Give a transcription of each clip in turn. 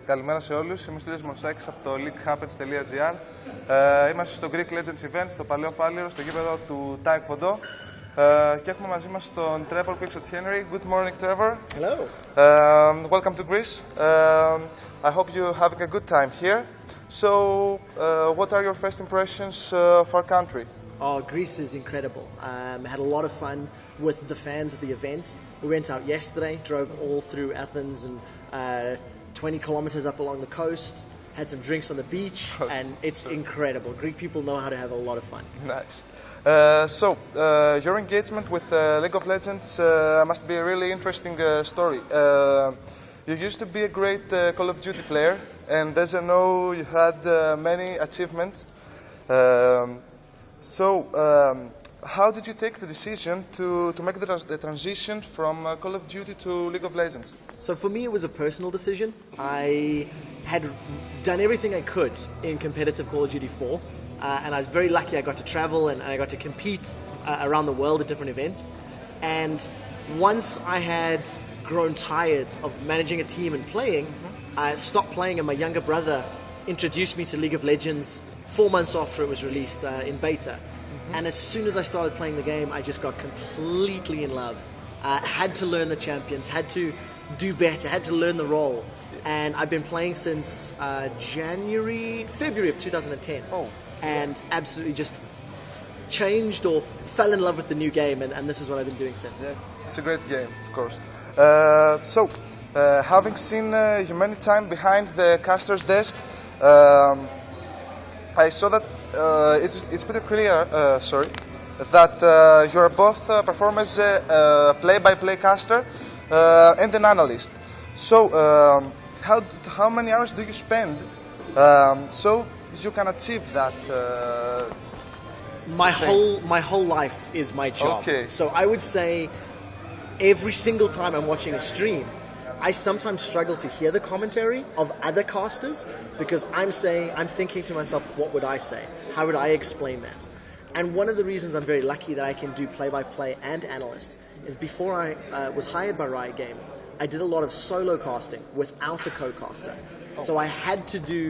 Καλημέρα σε όλους, είμαι ο Στέλιος Μορσάκης από το LeagueHappens.gr. Είμαστε στο Greek Legends Event, στο Παλαιό Φάληρο, στο γήπεδο του κοντά. Και έχουμε μαζί μας τον Trevor Quickshot Henry. Good morning, Trevor. Hello. Welcome to Greece. I hope you're having a good time here. So, what are your first impressions of our country? Oh, Greece is incredible. Had a lot of fun with the fans of the event. We went out yesterday, drove all through Athens and 20 kilometers up along the coast, had some drinks on the beach, and it's incredible. Greek people know how to have a lot of fun. Nice. Your engagement with League of Legends must be a really interesting story. You used to be a great Call of Duty player, and as I know, you had many achievements. How did you take the decision to make the transition from Call of Duty to League of Legends? So for me, it was a personal decision. I had done everything I could in competitive Call of Duty 4, and I was very lucky I got to travel and I got to compete around the world at different events. And once I had grown tired of managing a team and playing, I stopped playing, and my younger brother introduced me to League of Legends 4 months after it was released in beta. And as soon as I started playing the game, I just got completely in love. Had to learn the champions, had to do better, had to learn the role. And I've been playing since February of 2010. Oh. And absolutely just changed or fell in love with the new game, and this is what I've been doing since. Yeah, it's a great game, of course. Having seen you many times behind the caster's desk, I saw that it's pretty clear, that you're both perform as a play-by-play caster and an analyst. So, how many hours do you spend so you can achieve that? My whole life is my job. Okay. So I would say every single time I'm watching a stream, I sometimes struggle to hear the commentary of other casters because I'm thinking to myself, what would I say? How would I explain that? And one of the reasons I'm very lucky that I can do play-by-play and analyst is before I was hired by Riot Games, I did a lot of solo casting without a co-caster. So I had to do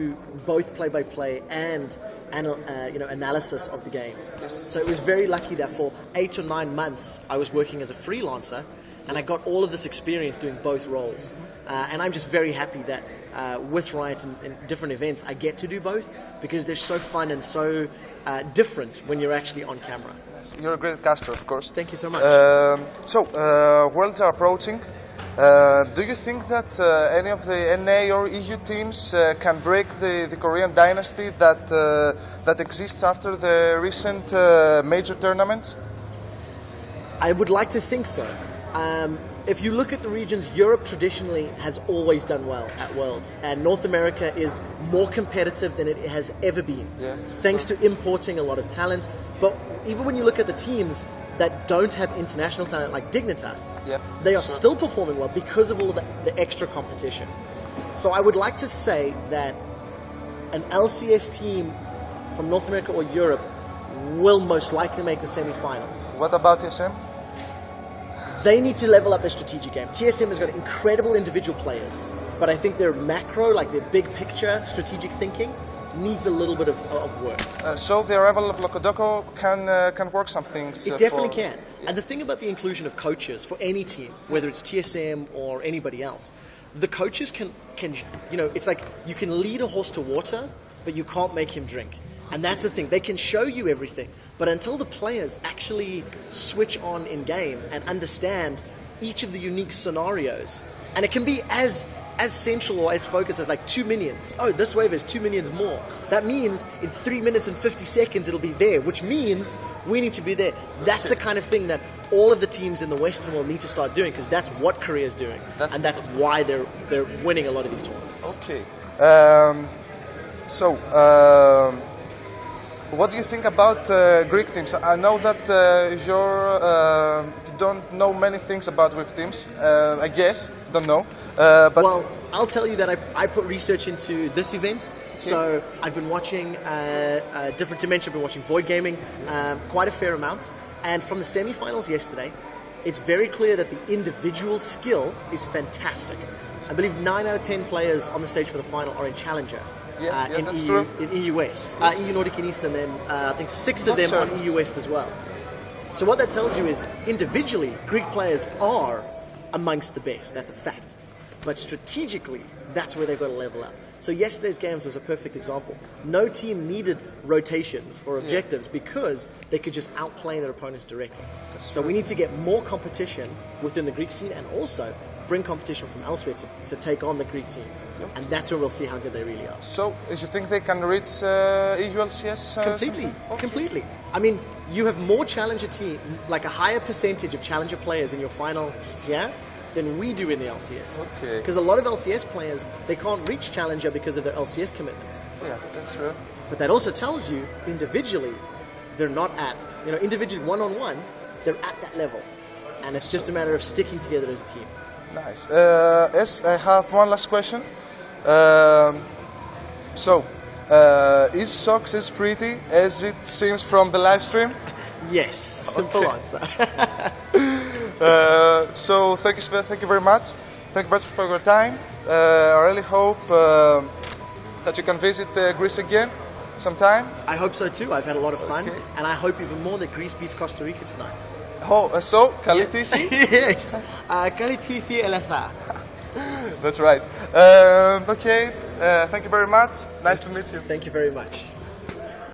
both play-by-play and analysis of the games. So it was very lucky that for 8 or 9 months I was working as a freelancer, and I got all of this experience doing both roles. And I'm just very happy that with Riot and different events, I get to do both because they're so fun and so different when you're actually on camera. You're a great caster, of course. Thank you so much. Worlds are approaching. Do you think that any of the NA or EU teams can break the Korean dynasty that exists after the recent major tournaments? I would like to think so. If you look at the regions, Europe traditionally has always done well at Worlds, and North America is more competitive than it has ever been, thanks to importing a lot of talent. But even when you look at the teams that don't have international talent like Dignitas, they are still performing well because of all of the extra competition. So I would like to say that an LCS team from North America or Europe will most likely make the semifinals. What about TSM? They need to level up their strategic game. TSM has got incredible individual players, but I think their macro, like their big picture strategic thinking, needs a little bit of work. So the arrival of Lokodoko can work some things. It definitely can. And the thing about the inclusion of coaches for any team, whether it's TSM or anybody else, the coaches can it's like you can lead a horse to water, but you can't make him drink. And that's the thing. They can show you everything, but until the players actually switch on in game and understand each of the unique scenarios, and it can be as central or as focused as like 2 minions. Oh, this wave has 2 minions more. That means in 3 minutes and 50 seconds it'll be there, which means we need to be there. That's the kind of thing that all of the teams in the Western world need to start doing, because that's what Korea is doing, and that's why they're winning a lot of these tournaments. Okay. What do you think about Greek teams? I know that you don't know many things about Greek teams. I guess, don't know. Well, I'll tell you that I put research into this event. So I've been watching different dimensions. I've been watching Void Gaming quite a fair amount. And from the semifinals yesterday, it's very clear that the individual skill is fantastic. I believe 9 out of 10 players on the stage for the final are in Challenger. In that's EU, true. In EU West. EU Nordic and East, and then I think 6 of them on EU West as well. So what that tells you is, individually, Greek players are amongst the best. That's a fact. But strategically, that's where they've got to level up. So yesterday's games was a perfect example. No team needed rotations for objectives because they could just outplay their opponents directly. So we need to get more competition within the Greek scene and also bring competition from elsewhere to take on the Greek teams. And that's where we'll see how good they really are. So, you think they can reach EU LCS? Completely. I mean, you have more challenger team, like a higher percentage of challenger players in your final here than we do in the LCS. Okay. Because a lot of LCS players, they can't reach challenger because of their LCS commitments. Yeah, that's true. But that also tells you, individually, they're not at, individually one-on-one, they're at that level. And it's just a matter of sticking together as a team. Nice. Yes, I have one last question. Is Socks as pretty as it seems from the live stream? Yes, simple answer. So thank you very much. Thank you very much for your time. I really hope that you can visit Greece again sometime. I hope so too. I've had a lot of fun, and I hope even more that Greece beats Costa Rica tonight. Oh, so καλή τύχη. Yes, καλή τύχη Ελλάδα. That's right. Okay. Thank you very much. Nice to meet you. Thank you very much.